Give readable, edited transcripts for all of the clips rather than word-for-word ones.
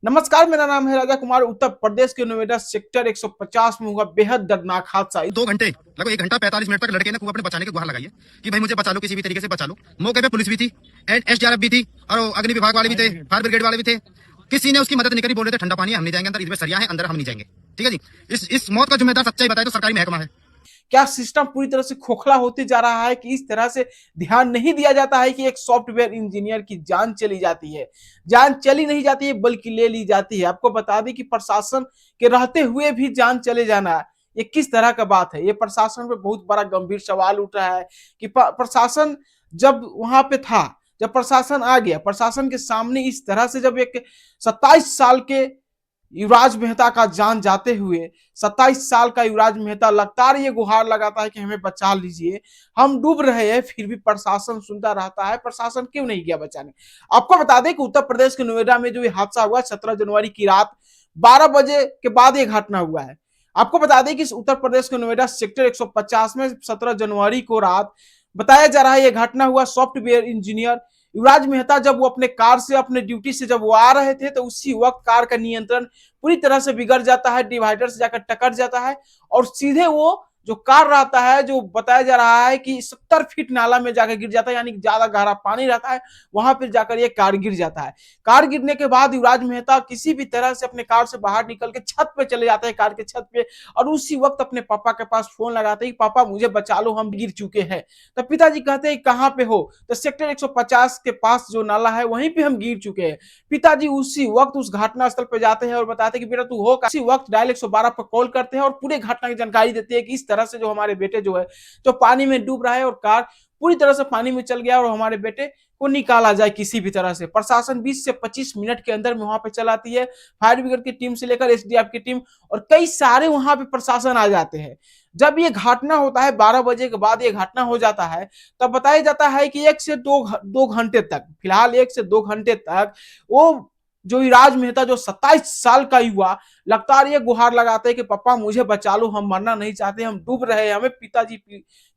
नमस्कार, मेरा नाम है राजा कुमार। उत्तर प्रदेश के नोएडा सेक्टर 150 में हुआ बेहद दर्दनाक हादसा। 2 घंटे लगभग 1 घंटा 45 मिनट तक लड़के ने खूब अपने बचाने की गुहार लगाई है कि भाई मुझे बचा लो, किसी भी तरीके से बचा लो। मौके पे पुलिस भी थी, एसडीआरएफ भी थी और अग्नि विभाग वाले भी थे, फायर ब्रिगेड वाले भी थे। किसी ने उसकी मदद नहीं करी। बोल रहे थे ठंडा पानी है, हम नहीं जाएंगे अंदर, इसमें सरिया है, अंदर हम नहीं जाएंगे। ठीक है जी। इस मौत का जिम्मेदार सच्चाई बताए तो सरकारी महकमा है। क्या सिस्टम पूरी तरह से खोखला होते जा रहा है कि इस तरह से ध्यान नहीं दिया जाता है कि एक सॉफ्टवेयर इंजीनियर की जान चली जाती है। जान चली नहीं जाती है बल्कि ले ली जाती है। आपको बता दें कि प्रशासन के रहते हुए भी जान चले जाना, ये किस तरह का बात है। ये प्रशासन पे बहुत बड़ा गंभीर सवाल उठ रहा है कि प्रशासन जब वहां पे था, जब प्रशासन आ गया, प्रशासन के सामने इस तरह से जब एक 27 साल के युवराज मेहता का जान जाते हुए 27 साल का युवराज मेहता लगातार ये गुहार लगाता है कि हमें बचा लीजिए, हम डूब रहे हैं, फिर भी प्रशासन सुनता रहता है। प्रशासन क्यों नहीं गया बचाने। आपको बता दें कि उत्तर प्रदेश के नोएडा में जो ये हादसा हुआ 17 जनवरी की रात 12 बजे के बाद ये घटना हुआ है। आपको बता दें कि उत्तर प्रदेश के नोएडा सेक्टर 150 में 17 जनवरी को रात बताया जा रहा है ये घटना हुआ। सॉफ्टवेयर इंजीनियर युवराज मेहता जब वो अपने कार से, अपने ड्यूटी से जब वो आ रहे थे, तो उसी वक्त कार का नियंत्रण पूरी तरह से बिगड़ जाता है, डिवाइडर से जाकर टकरा जाता है और सीधे वो जो कार रहता है, जो बताया जा रहा है कि 70 फीट नाला में जाकर गिर जाता है, यानी ज्यादा गहरा पानी रहता है, वहां पर जाकर ये कार गिर जाता है। कार गिरने के बाद युवराज मेहता किसी भी तरह से अपने कार से बाहर निकल के छत पे चले जाते हैं, कार के छत पे, और उसी वक्त अपने पापा के पास फोन लगाते हैं, पापा मुझे बचा लो, हम गिर चुके हैं। तो पिताजी कहते हैं कहां पे हो, तो सेक्टर 150 के पास जो नाला है वहीं पे हम गिर चुके हैं। पिताजी उसी वक्त उस घटना स्थल पे जाते हैं और बताते हैं कि बेटा तू हो। उसी वक्त डायल 112 पर कॉल करते हैं और पूरे घटना की जानकारी देते हैं कि इस तरह से जो हमारे बेटे जो है जो पानी में डूब रहा है और कार पूरी तरह से पानी में चल गया और हमारे बेटे को निकाला जाए किसी भी तरह से। प्रशासन 20 से 25 मिनट के अंदर में वहां पे चलाती है। फायर ब्रिगेड की टीम से लेकर एसडीएफ की टीम और कई सारे वहां पे प्रशासन आ जाते हैं। जब ये घटना होता है 12 बजे के बाद ये घटना हो जाता है, तब बताया जाता है कि 1 से 2 घंटे तक, फिलहाल 1 से 2 घंटे तक वो जो युवराज मेहता जो 27 साल का युवा लगातार ये गुहार लगाते हैं कि पापा मुझे बचा लो, हम मरना नहीं चाहते, हम डूब रहे हैं, हमें पिताजी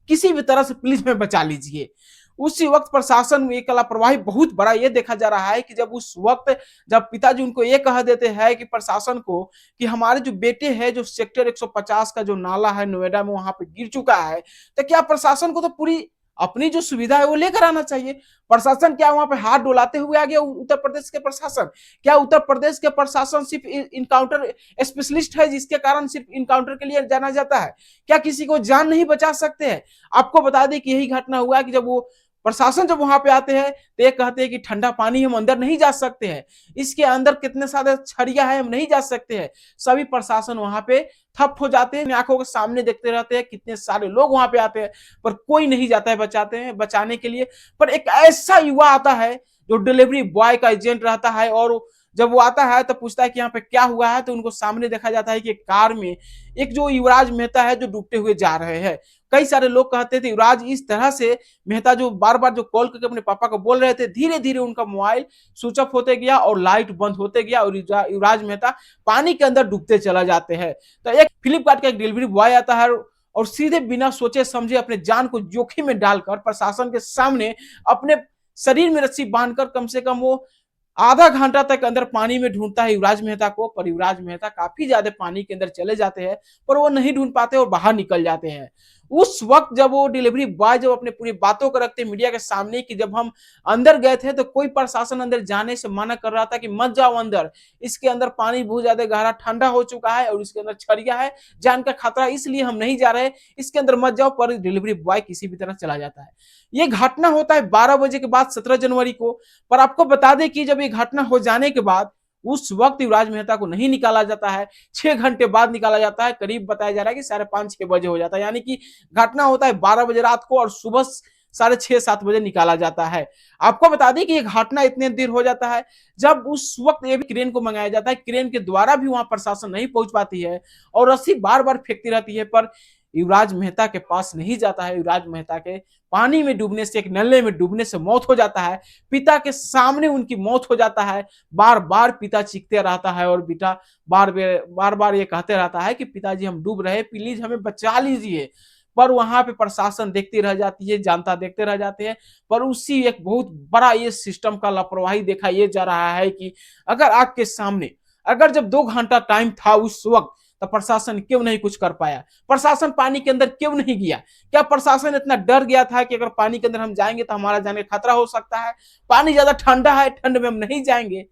किसी भी तरह से प्लीज में बचा लीजिए। उसी वक्त प्रशासन में एक लापरवाही बहुत बड़ा ये देखा जा रहा है कि जब उस वक्त जब पिताजी उनको ये कह देते हैं कि प्रशासन को कि हमारे जो बेटे हैं जो सेक्टर 150 का जो नाला है नोएडा में वहां पे गिर चुका है, तो क्या प्रशासन को तो पूरी अपनी जो सुविधा है वो लेकर आना चाहिए। प्रशासन क्या वहां पे हाथ डोलाते हुए आ गया उत्तर प्रदेश के प्रशासन? क्या उत्तर प्रदेश के प्रशासन सिर्फ इनकाउंटर स्पेशलिस्ट है जिसके कारण सिर्फ इनकाउंटर के लिए जाना जाता है? क्या किसी को जान नहीं बचा सकते हैं? आपको बता दें कि यही घटना हुआ कि जब वो प्रशासन जब वहां पे आते हैं तो ये कहते हैं कि ठंडा पानी हम अंदर नहीं जा सकते हैं, इसके अंदर कितने सारे छड़िया है हम नहीं जा सकते हैं। सभी प्रशासन वहां पे ठप हो जाते हैं, आंखों के सामने देखते रहते हैं, कितने सारे लोग वहां पे आते हैं पर कोई नहीं जाता है बचाने के लिए। पर एक ऐसा युवा आता है जो डिलीवरी बॉय का एजेंट रहता है और जब वो आता है तो पूछता है कि यहाँ पे क्या हुआ है, तो उनको सामने देखा जाता है कि कार में एक जो युवराज मेहता है जो डूबते हुए जा रहे हैं। कई सारे लोग कहते थे युवराज इस तरह से मेहता जो बार बार जो कॉल करके अपने पापा को बोल रहे थे, धीरे धीरे उनका मोबाइल स्विच ऑफ होते गया और लाइट बंद होते गया और युवराज मेहता पानी के अंदर डूबते चला जाते हैं। तो एक फ्लिपकार्ट का एक डिलीवरी बॉय आता है और सीधे बिना सोचे समझे अपने जान को जोखिम में डालकर प्रशासन के सामने अपने शरीर में रस्सी बांधकर कम से कम वो आधा घंटा तक अंदर पानी में ढूंढता है युवराज मेहता को। पर युवराज मेहता काफी ज्यादा पानी के अंदर चले जाते हैं पर वो नहीं ढूंढ पाते और बाहर निकल जाते हैं। उस वक्त जब वो डिलीवरी बॉय जब अपने पूरी बातों को रखते मीडिया के सामने कि जब हम अंदर गए थे तो कोई प्रशासन अंदर जाने से मना कर रहा था कि मत जाओ अंदर, इसके अंदर पानी बहुत ज्यादा गहरा ठंडा हो चुका है और इसके अंदर छड़िया है, जान का खतरा, इसलिए हम नहीं जा रहे, इसके अंदर मत जाओ। पर डिलीवरी बॉय किसी भी तरह चला जाता है। ये घटना होता है 12 बजे के बाद 17 जनवरी को। पर आपको बता दें कि जब ये घटना हो जाने के बाद उस वक्त युवराज मेहता को नहीं निकाला जाता है, 6 घंटे बाद निकाला जाता है। करीब बताया जा रहा है कि 5:30-6 बजे हो जाता है, यानी कि घटना होता है 12 बजे रात को और सुबह 6:30-7 बजे निकाला जाता है। आपको बता दें कि ये घटना इतने देर हो जाता है जब उस वक्त ये भी क्रेन को मंगाया जाता है, क्रेन के द्वारा भी वहां प्रशासन नहीं पहुंच पाती है और रस्सी बार बार फेंकती रहती है पर युवराज मेहता के पास नहीं जाता है। युवराज मेहता के पानी में डूबने से, एक नल्ले में डूबने से मौत हो जाता है। पिता के सामने उनकी मौत हो जाता है। बार बार पिता चीखते रहता है और बेटा बार बार ये कहते रहता है कि पिताजी हम डूब रहे, प्लीज हमें बचा लीजिए। पर वहां पे प्रशासन देखती रह जाती है, जनता देखते रह जाते हैं। पर उसी एक बहुत बड़ा ये सिस्टम का लापरवाही देखा ये जा रहा है कि अगर आग के सामने, अगर जब 2 घंटा टाइम था उस वक्त, तो प्रशासन क्यों नहीं कुछ कर पाया? प्रशासन पानी के अंदर क्यों नहीं गया? क्या प्रशासन इतना डर गया था कि अगर पानी के अंदर हम जाएंगे तो हमारा जाने का खतरा हो सकता है, पानी ज्यादा ठंडा है, ठंड में हम नहीं जाएंगे?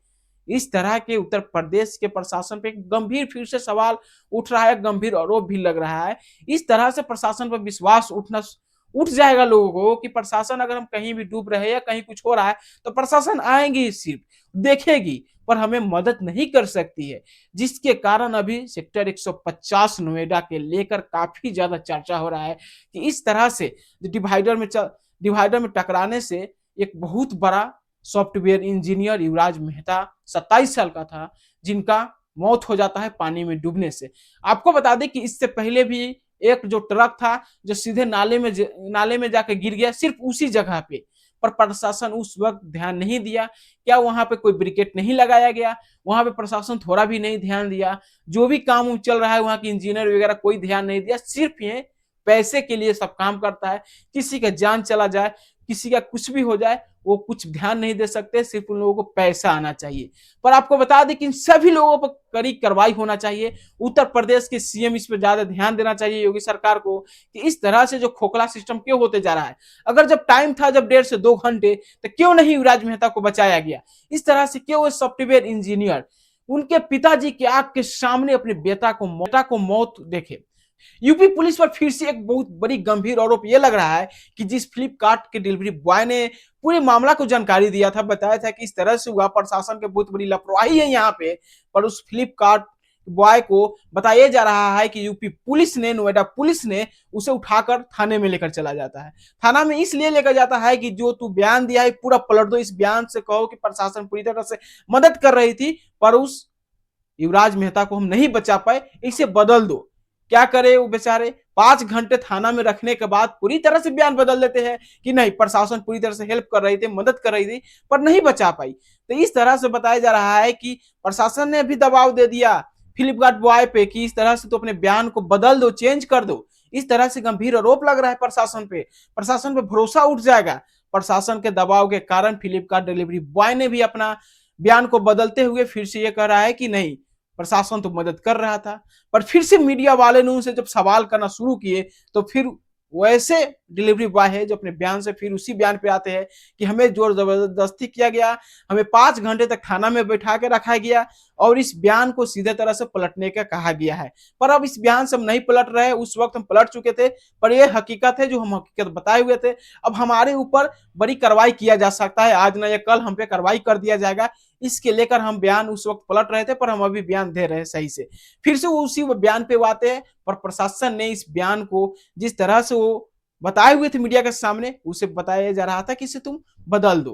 इस तरह के उत्तर प्रदेश के प्रशासन पे गंभीर फिर से सवाल उठ रहा है, गंभीर आरोप भी लग रहा है। इस तरह से प्रशासन पर विश्वास उठ जाएगा लोगों को कि प्रशासन, अगर हम कहीं भी डूब रहे हैं या कहीं कुछ हो रहा है तो प्रशासन आएंगी, सिर्फ देखेगी, पर हमें मदद नहीं कर सकती है। जिसके कारण अभी सेक्टर 150 नोएडा के लेकर काफी ज्यादा चर्चा हो रहा है कि इस तरह से डिवाइडर में टकराने से एक बहुत बड़ा सॉफ्टवेयर इंजीनियर युवराज मेहता 27 साल का था, जिनका मौत हो जाता है पानी में डूबने से। आपको बता दें कि इससे पहले भी एक जो ट्रक था जो सीधे नाले में जाकर गिर गया, सिर्फ उसी जगह पे, पर प्रशासन उस वक्त ध्यान नहीं दिया। क्या वहां पे कोई ब्रिकेट नहीं लगाया गया? वहां पे प्रशासन थोड़ा भी नहीं ध्यान दिया? जो भी काम चल रहा है वहां के इंजीनियर वगैरह कोई ध्यान नहीं दिया। सिर्फ ये पैसे के लिए सब काम करता है। किसी का जान चला जाए, किसी का कुछ भी हो जाए, वो कुछ ध्यान नहीं दे सकते, सिर्फ उन लोगों को पैसा आना चाहिए। पर आपको बता दें कि इन सभी लोगों पर कड़ी कार्रवाई होना चाहिए। उत्तर प्रदेश के सीएम इस पर ज्यादा ध्यान देना चाहिए, योगी सरकार को, कि इस तरह से जो खोखला सिस्टम क्यों होते जा रहा है। अगर जब टाइम था जब 1.5 से 2 घंटे, तो क्यों नहीं युवराज मेहता को बचाया गया? इस तरह से क्यों सॉफ्टवेयर इंजीनियर उनके पिताजी की आंख के सामने अपने बेटा को मौत देखे? यूपी पुलिस पर फिर से एक बहुत बड़ी गंभीर आरोप यह लग रहा है कि जिस फ्लिपकार्ट के डिलीवरी बॉय ने पूरे मामला को जानकारी दिया था, बताया था कि इस तरह से हुआ, प्रशासन की बहुत बड़ी लापरवाही है यहाँ पे, पर उस फ्लिपकार्ट बॉय को बताया जा रहा है कि यूपी पुलिस ने, नोएडा पुलिस ने उसे उठाकर थाने में लेकर चला जाता है। थाना में इसलिए लेकर जाता है कि जो तू बयान दिया है पूरा पलट दो, इस बयान से कहो कि प्रशासन पूरी तरह से मदद कर रही थी, पर उस युवराज मेहता को हम नहीं बचा पाए, इसे बदल दो। क्या करे वो बेचारे, 5 घंटे थाना में रखने के बाद पूरी तरह से बयान बदल देते हैं कि नहीं, प्रशासन पूरी तरह से हेल्प कर रही थी, मदद कर रही थी, पर नहीं बचा पाई। तो इस तरह से बताया जा रहा है कि प्रशासन ने भी दबाव दे दिया फ्लिपकार्ट बॉय पे कि इस तरह से तो अपने बयान को बदल दो, चेंज कर दो। इस तरह से गंभीर आरोप लग रहा है प्रशासन पे भरोसा उठ जाएगा। प्रशासन के दबाव के कारण फ्लिपकार्ट डिलीवरी बॉय ने भी अपना बयान को बदलते हुए फिर से ये कह रहा है कि नहीं, प्रशासन तो मदद कर रहा था। पर फिर से मीडिया वाले ने उनसे जब सवाल करना शुरू किए, तो फिर वैसे डिलीवरी बॉय है जो अपने बयान से फिर उसी बयान पे आते हैं कि हमें जोर जबरदस्ती किया गया, हमें 5 घंटे तक थाना में बैठा के रखा गया और इस बयान को सीधे तरह से पलटने का कहा गया है। पर अब इस बयान से हम नहीं पलट रहे, उस वक्त हम पलट चुके थे, पर यह हकीकत है जो हम हकीकत बताए हुए थे। अब हमारे ऊपर बड़ी कार्रवाई किया जा सकता है, आज ना या कल हम पे कार्रवाई कर दिया जाएगा। इसके लेकर हम बयान उस वक्त पलट रहे थे, पर हम अभी बयान दे रहे हैं सही से। फिर से वो उसी बयान पे आते हैं, पर प्रशासन ने इस बयान को जिस तरह से वो बताए हुए थे मीडिया के सामने, उसे बताया जा रहा था कि इसे तुम बदल दो।